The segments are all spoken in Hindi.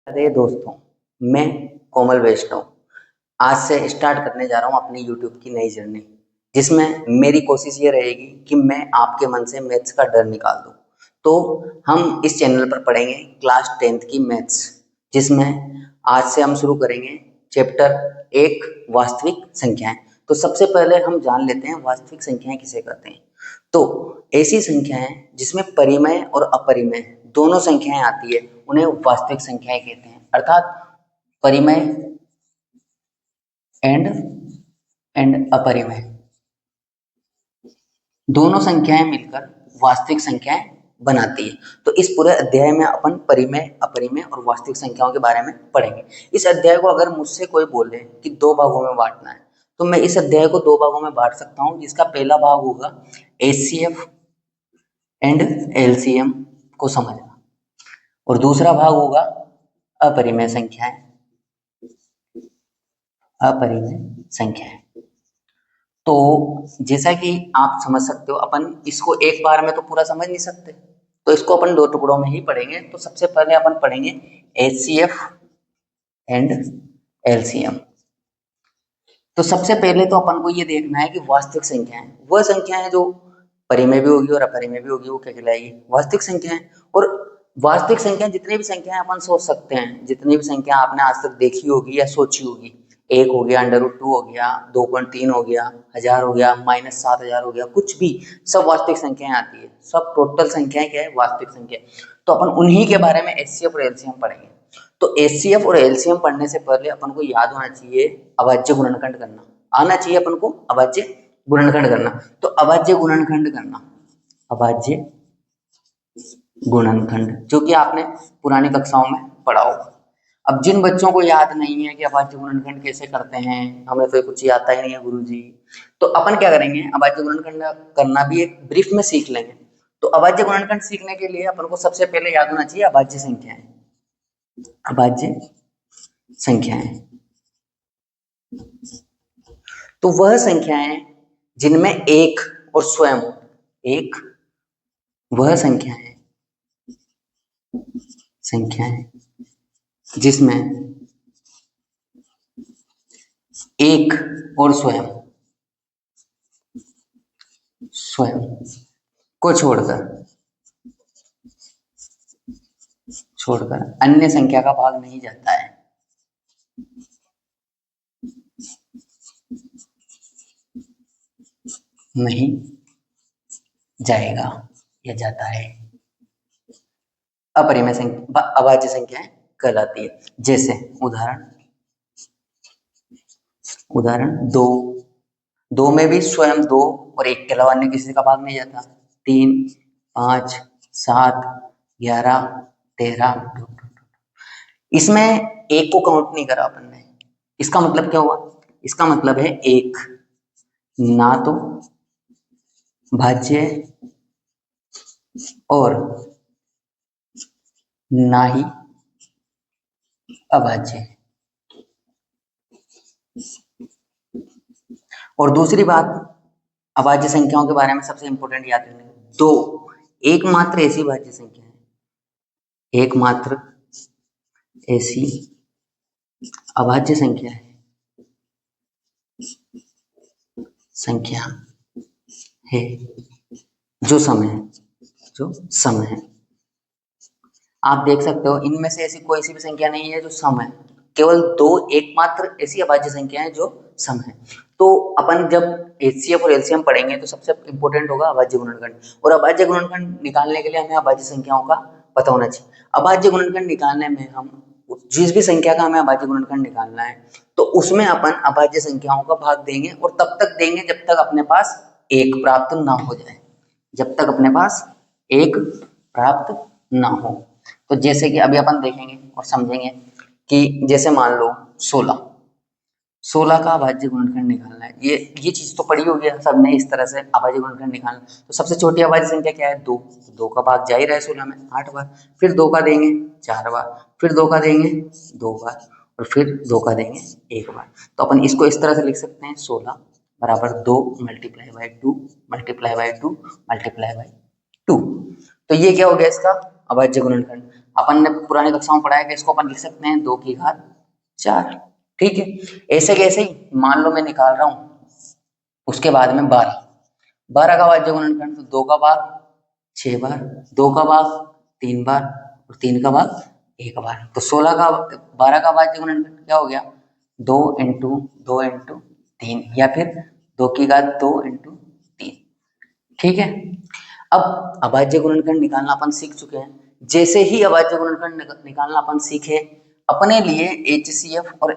अरे दोस्तों, मैं कोमल वैष्णव आज से स्टार्ट करने जा रहा हूँ अपनी यूट्यूब की नई जर्नी, जिसमें मेरी कोशिश ये रहेगी कि मैं आपके मन से मैथ्स का डर निकाल दूँ। तो हम इस चैनल पर पढ़ेंगे क्लास 10th की मैथ्स, जिसमें आज से हम शुरू करेंगे चैप्टर 1 वास्तविक संख्याएं। तो सबसे पहले हम जान लेते हैं वास्तविक संख्याएं किसे कहते हैं। तो ऐसी संख्याएं जिसमें परिमेय और अपरिमेय दोनों संख्याएं आती है उन्हें वास्तविक संख्याएं कहते हैं, अर्थात परिमेय एंड अपरिमेय दोनों संख्याएं मिलकर वास्तविक संख्याएं बनाती है। तो इस पूरे अध्याय में अपन परिमेय, अपरिमेय और वास्तविक संख्याओं के बारे में पढ़ेंगे। इस अध्याय को अगर मुझसे कोई बोले कि दो भागों में बांटना है तो मैं इस अध्याय को दो भागों में बांट सकता हूँ, जिसका पहला भाग होगा एचसीएफ एंड एलसीएम को समझना और दूसरा भाग होगा अपरिमेय संख्याएं, अपरिमेय संख्याएं। तो जैसा कि आप समझ सकते हो, अपन इसको एक बार में तो पूरा समझ नहीं सकते, तो इसको अपन दो टुकड़ों में ही पढ़ेंगे। तो सबसे पहले अपन पढ़ेंगे एचसीएफ एंड एलसीएम। तो सबसे पहले तो अपन को ये देखना है कि वास्तविक संख्याएं वह संख्याएं जो परिमेय भी होगी और अपरिमेय भी होगी, वो क्या कहलाएगी? वास्तविक संख्याएं। और वास्तविक संख्याएं जितनी भी संख्याएं अपन सोच सकते हैं, जितनी भी संख्या आपने आज तक देखी होगी या सोची होगी, 1 हो गया, √2 हो गया, 2.3 हो गया, 1000 हो गया, -7000 हो गया, कुछ भी, सब वास्तविक संख्याएं आती है। सब टोटल संख्याएं क्या है? वास्तविक संख्या। तो अपन उन्हीं के बारे में एचसीएफ और एलसीएम पढ़ेंगे। तो एचसीएफ और एलसीएम पढ़ने से पहले अपन को याद होना चाहिए अभाज्य गुणनखंड करना आना चाहिए अपन को, अभाज्य गुणनखंड करना। तो अभाज्य गुणनखंड करना, अभाज्य गुणनखंड, जो कि आपने पुरानी कक्षाओं में पढ़ा होगा। अब जिन बच्चों को याद नहीं है कि अभाज्य गुणनखंड कैसे करते हैं, हमें तो कुछ आता ही नहीं है गुरुजी, तो अपन क्या करेंगे, अभाज्य गुणनखंड करना भी एक ब्रीफ में सीख लेंगे। तो अभाज्य गुणनखंड सीखने के लिए अपन को सबसे पहले याद होना चाहिए अभाज्य संख्याएं, अभाज्य संख्याएं। तो वह संख्याएं जिनमें एक और स्वयं एक, वह संख्याएं जिसमें एक और स्वयं को छोड़कर अन्य संख्या का भाग नहीं जाता है, नहीं जाएगा या जाता है, अपरिमेय संख्या, अभाज्य संख्याएं कहलाती है। जैसे उदाहरण दो में भी स्वयं दो और एक के अलावा अन्य किसी का भाग नहीं जाता। 3, 5, 7, 11, 13, इसमें एक को काउंट नहीं करा अपन ने। इसका मतलब क्या हुआ? इसका मतलब है एक ना तो भाज्य और ना ही अभाज्य। और दूसरी बात अभाज्य संख्याओं के बारे में सबसे इंपॉर्टेंट याद रखना, दो एकमात्र ऐसी भाज्य संख्या है, एकमात्र ऐसी अभाज्य संख्या है जो सम है। आप देख सकते हो इनमें से ऐसी कोई सी भी संख्या नहीं है जो सम है, केवल दो एकमात्र ऐसी अभाज्य संख्या है जो सम है। तो अपन जब एचसीएफ और एलसीएम पढ़ेंगे तो सबसे इंपॉर्टेंट होगा अभाज्य गुणनखंड, और अभाज्य गुणनखंड निकालने के लिए हमें अभाज्य संख्याओं का पता होना चाहिए। अभाज्य गुणनखंड निकालने में हम जिस भी संख्या का हमें अभाज्य गुणनखंड निकालना है तो उसमें अपन अभाज्य संख्याओं का भाग देंगे, और तब तक देंगे जब तक अपने पास एक प्राप्त ना हो जाए, जब तक अपने पास एक प्राप्त ना हो। तो जैसे कि अभी अपन देखेंगे और समझेंगे कि जैसे मान लो 16 का अभाज्य गुणनखंड निकालना है। ये चीज तो पढ़ी होगी सबने, इस तरह से अभाज्य गुणनखंड निकालना। तो सबसे छोटी अभाज्य संख्या क्या है? 2। 2 का भाग जा ही रहा है 16 में 8 बार, फिर 2 का देंगे 4 बार, फिर 2 का देंगे 2 बार, और फिर 2 का देंगे 1 बार। तो अपन इसको इस तरह से लिख सकते हैं 16 बराबर 2 multiply by 2 multiply by 2 multiply by 2। तो ये क्या हो गया इसका अभाज्य गुणनखंड। अपन ने पुरानी कक्षा में पढ़ा है कि इसको अपन लिख सकते हैं 2 की घात 4। ठीक है, ऐसे कैसे ही मान लो मैं निकाल रहा हूँ उसके बाद में 12 का वाज्य गुणनखंड, तो 2 का भाग 6 बार, 2 का भाग 3 बार और 3 का भाग 1 बार, तो 12 का वाज्य गुणनखंड क्या हो गया 2 इंटू 2 इंटू 3 या फिर 2 की घात 2 इंटू 3। ठीक है, अब अभाज्य गुणनखंड निकालना अपन सीख चुके हैं। जैसे ही अभाज्य गुणनखंड निकालना अपन सीखे, अपने लिए HCF और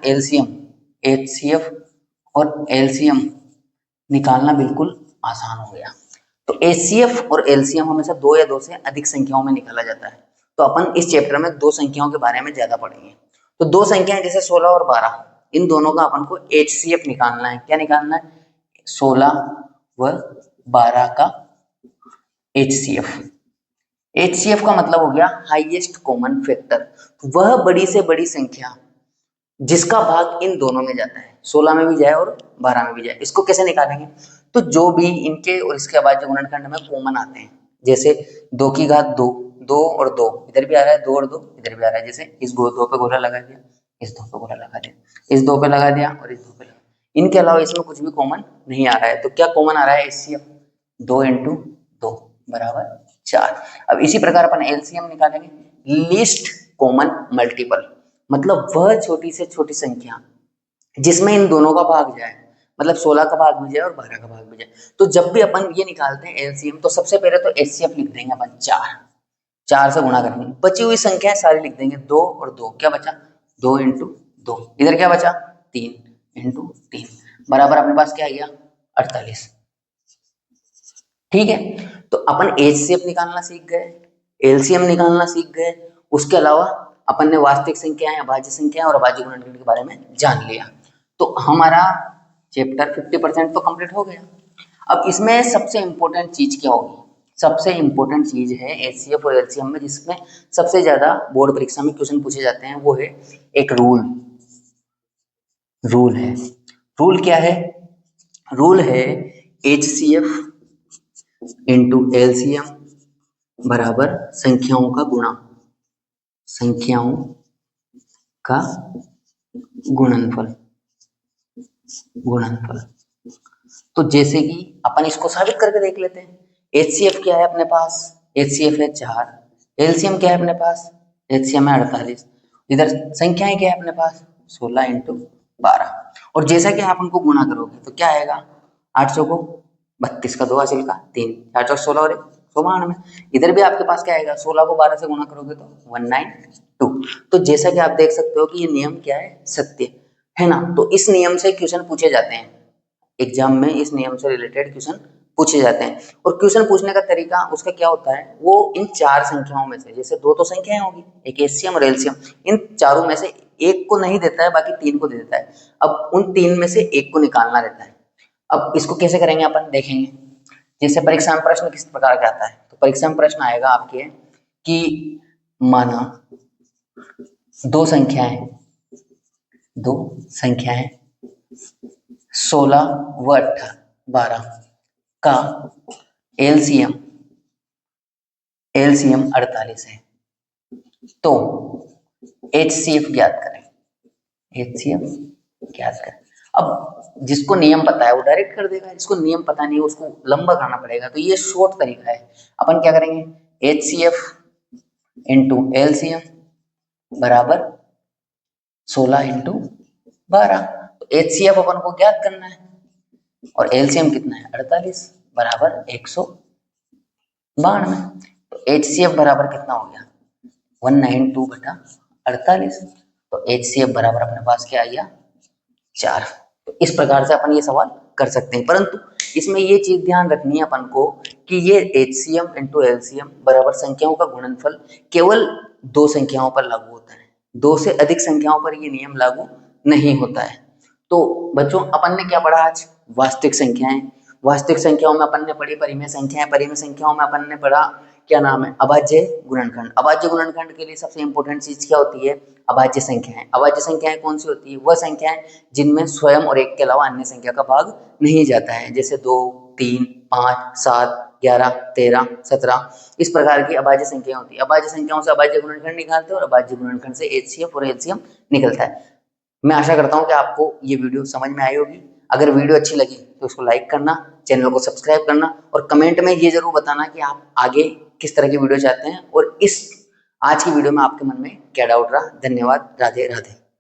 LCM निकालना बिल्कुल आसान हो गया। तो HCF और LCM हमेशा 2 या 2 से अधिक संख्याओं में निकाला जाता है। तो अपन इस चैप्टर में 2 संख्याओं के बारे में ज्यादा पढ़ेंगे। तो 2 संख्याएं जैसे 16 और 12, इन दोनों का अपन को HCF निकालना है। क्या निकालना है? 16 व 12 का HCF का मतलब हो गया हाईएस्ट कॉमन फैक्टर, वह बड़ी से बड़ी संख्या जिसका भाग इन दोनों में जाता है, 16 में भी जाए और 12 में भी जाए। इसको कैसे निकालेंगे? तो जो भी इनके और इसके अभाज्य गुणनखंड में कॉमन आते हैं, जैसे 2 की घात 2, 2 और 2 इधर भी आ रहा है, 2 और 2 इधर भी आ रहा है। जैसे इस 2 पे गोला लगा दिया, इस 2 पे गोला लगा दिया, इस 2 पे लगा दिया और इस 2 पे लगा। इनके अलावा इसमें कुछ भी कॉमन नहीं आ रहा है, तो क्या कॉमन आ रहा है? HCF 2 इंटू 2 बराबर 4। अब इसी प्रकार अपन LCM निकालेंगे, लीस्ट कॉमन मल्टीपल, मतलब वह छोटी से छोटी संख्या जिसमें इन दोनों का भाग जाए, मतलब 16 का भाग भी जाए और 12 का भाग भी जाए। तो जब भी अपन ये निकालते हैं LCM, तो सबसे पहले तो HCF लिख देंगे अपन 4 से गुणा करेंगे, बची हुई संख्याएं सारी लिख देंगे 2 और 2, क्या बचा 2 इंटू 2, इधर क्या बचा 3 इंटू 3 बराबर अपने पास क्या आ गया 48। ठीक है, तो अपन HCF निकालना सीख गए, LCM निकालना सीख गए, उसके अलावा अपन ने वास्तविक संख्याएं, अभाज्य संख्याएं और अभाज्य गुणनखंड के बारे में जान लिया। तो हमारा चैप्टर 50% तो कंप्लीट हो गया। अब इसमें सबसे इंपॉर्टेंट चीज क्या होगी? सबसे इंपॉर्टेंट चीज है HCF और LCM में, जिसमें सबसे ज्यादा बोर्ड परीक्षा में क्वेश्चन पूछे जाते हैं, वो है एक रूल है। रूल क्या है? रूल है HCF इंटू LCM बराबर संख्याओं का गुणा, संख्याओं का गुणनफल। तो जैसे कि अपन इसको साबित करके देख लेते हैं। HCF क्या है अपने पास? HCF है 4। LCM क्या है अपने पास? LCM है 48। इधर संख्याएं क्या है अपने पास? 16 इंटू 12। और जैसा कि आप उनको गुणा करोगे तो क्या आएगा? 800 को 32 का 2 हासिल का 3, 4 चौक 16 और 1 में। इधर भी आपके पास क्या आएगा? 16 को 12 से गुणा करोगे तो 192। तो जैसा कि आप देख सकते हो कि ये नियम क्या है? सत्य है ना। तो इस नियम से क्वेश्चन पूछे जाते हैं एग्जाम में, इस नियम से रिलेटेड क्वेश्चन पूछे जाते हैं। और क्वेश्चन पूछने का तरीका उसका क्या होता है? वो इन 4 संख्याओं में से, जैसे 2 तो संख्याएं होगी, एक HCM और LCM, इन चारों में से एक को नहीं देता है, बाकी 3 को दे देता है। अब उन 3 में से एक को निकालना रहता है। अब इसको कैसे करेंगे अपन देखेंगे। जैसे परीक्षा में प्रश्न किस प्रकार का आता है, तो परीक्षा में प्रश्न आएगा आपके कि माना दो संख्याएं 16 व 12 का LCM 48 है, तो HCF ज्ञात करें। अब जिसको नियम पता है वो डायरेक्ट कर देगा, जिसको नियम पता नहीं है उसको लंबा करना पड़ेगा। तो ये शॉर्ट तरीका है। अपन क्या करेंगे? HCF इंटू LCM बराबर 16 इंटू 12। तो HCF अपन को ज्ञात करना है और LCM कितना है? 48 बराबर 192। तो HCF बराबर कितना हो गया? 192/48। तो HCF बराबर अपने पास क्या आ गया? 4। तो इस प्रकार से अपन ये सवाल कर सकते हैं, परंतु इसमें ये चीज ध्यान रखनी है अपन को कि ये HCM इंटू LCM बराबर संख्याओं का गुणनफल केवल 2 संख्याओं पर लागू होता है, 2 से अधिक संख्याओं पर ये नियम लागू नहीं होता है। तो बच्चों अपन ने क्या पढ़ा आज? वास्तविक संख्याएं। वास्तविक संख्याओं में अपन ने पढ़ी परिमेय संख्याएं, परिमेय संख्याओं में अपन ने पढ़ा क्या नाम है? अभाज्य गुणनखंड। अभाज्य गुणनखंड के लिए सबसे इंपॉर्टेंट चीज क्या होती है? अभाज्य संख्याएं। अभाज्य संख्याएं कौन सी होती है? वह संख्याएं जिनमें स्वयं और एक के अलावा अन्य संख्या का भाग नहीं जाता है, जैसे 2, 3, 5, 7, 11, 13, 17 इस प्रकार की अभाज्य संख्याएं होती है। अभाज्य संख्याओं से अभाज्य गुणनखंड निकालते हैं और अभाज्य गुणनखंड से एचसीएफ और एलसीएम निकलता है। मैं आशा करता हूँ कि आपको ये वीडियो समझ में आई होगी। अगर वीडियो अच्छी लगी तो इसको लाइक करना, चैनल को सब्सक्राइब करना और कमेंट में ये जरूर बताना कि आप आगे किस तरह की वीडियो चाहते हैं और इस आज की वीडियो में आपके मन में क्या डाउट रहा। धन्यवाद। राधे राधे।